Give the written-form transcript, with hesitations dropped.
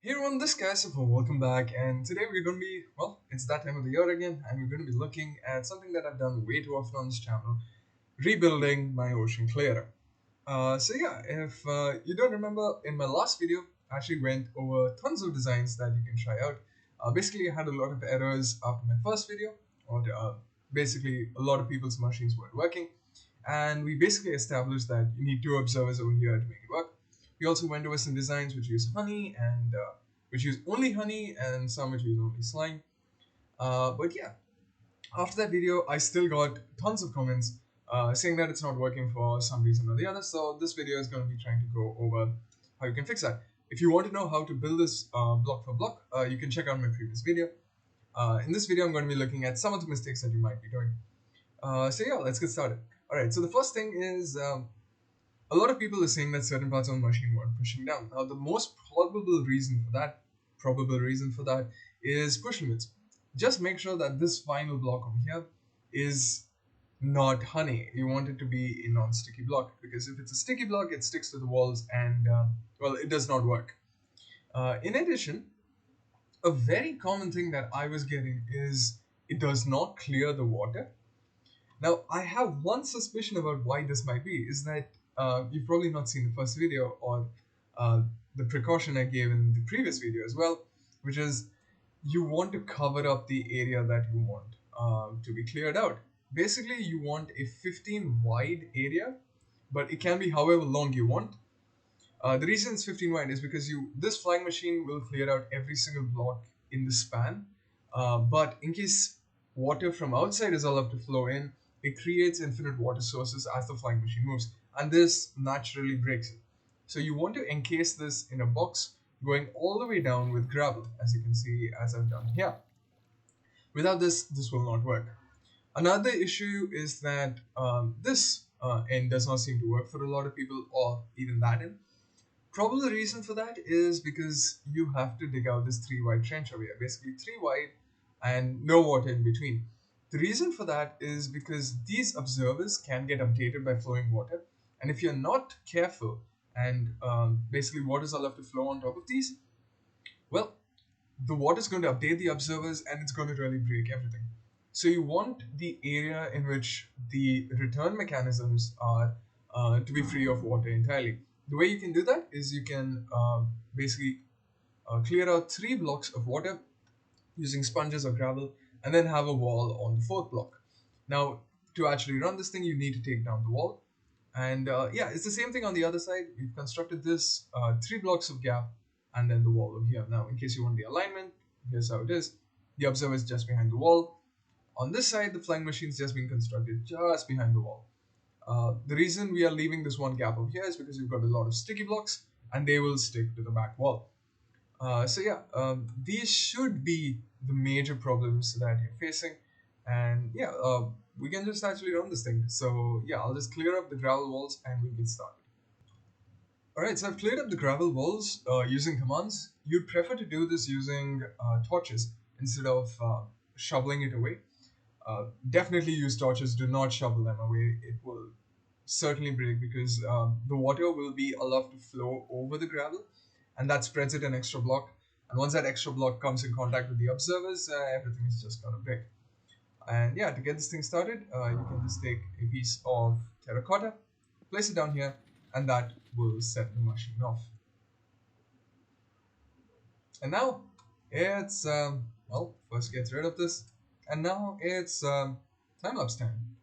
Hey everyone, this guy so welcome back, and today we're going to be, well, it's that time of the year again, and we're going to be looking at something that I've done way too often on this channel, rebuilding my ocean clearer. If you don't remember, in my last video, I actually went over tons of designs that you can try out. Basically, I had a lot of errors after my first video, or basically a lot of people's machines weren't working, and we basically established that you need two observers over here to make it work. We also went over some designs which use honey and which use only honey and some which use only slime. But yeah, after that video, I still got tons of comments saying that it's not working for some reason or the other. So this video is going to be trying to go over how you can fix that. If you want to know how to build this block for block, you can check out my previous video. In this video, I'm going to be looking at some of the mistakes that you might be doing. Let's get started. Alright, so the first thing is a lot of people are saying that certain parts of the machine weren't pushing down. Now, the most probable reason for that is push limits. Just make sure that this final block over here is not honey. You want it to be a non-sticky block, because if it's a sticky block, it sticks to the walls and, well, it does not work. In addition, a very common thing that I was getting is it does not clear the water. Now, I have one suspicion about why this might be, is that you've probably not seen the first video or uh, the precaution I gave in the previous video as well, which is you want to cover up the area that you want to be cleared out. Basically, you want a 15 wide area, but it can be however long you want. The reason it's 15 wide is because this flying machine will clear out every single block in the span, but in case water from outside is allowed to flow in, it creates infinite water sources as the flying machine moves, and this naturally breaks it. So you want to encase this in a box going all the way down with gravel, as you can see as I've done here. Without this will not work. Another issue is that this end does not seem to work for a lot of people, or even that end. Probably the reason for that is because you have to dig out this 3 wide trench over here, basically 3 wide and no water in between. The reason for that is because these observers can get updated by flowing water, and if you're not careful and basically water is allowed to flow on top of these, well, the water is going to update the observers and it's going to really break everything. So you want the area in which the return mechanisms are to be free of water entirely. The way you can do that is you can basically clear out 3 blocks of water using sponges or gravel, and then have a wall on the 4th block. Now, to actually run this thing, you need to take down the wall. And yeah, it's the same thing on the other side. We've constructed this 3 blocks of gap and then the wall over here. Now, in case you want the alignment, here's how it is. The observer is just behind the wall. On this side, the flying machine is just being constructed just behind the wall. The reason we are leaving this one gap over here is because we've got a lot of sticky blocks and they will stick to the back wall. These should be the major problems that you're facing, and yeah, we can just actually run this thing. So yeah, I'll just clear up the gravel walls and we'll get started. Alright, so I've cleared up the gravel walls using commands. You'd prefer to do this using torches instead of shoveling it away. Definitely use torches, do not shovel them away. It will certainly break because the water will be allowed to flow over the gravel, and that spreads it an extra block. And once that extra block comes in contact with the observers, everything is just gonna break. And yeah, to get this thing started, you can just take a piece of terracotta, place it down here, and that will set the machine off. And now it's well, first get rid of this, and now it's time-lapse time.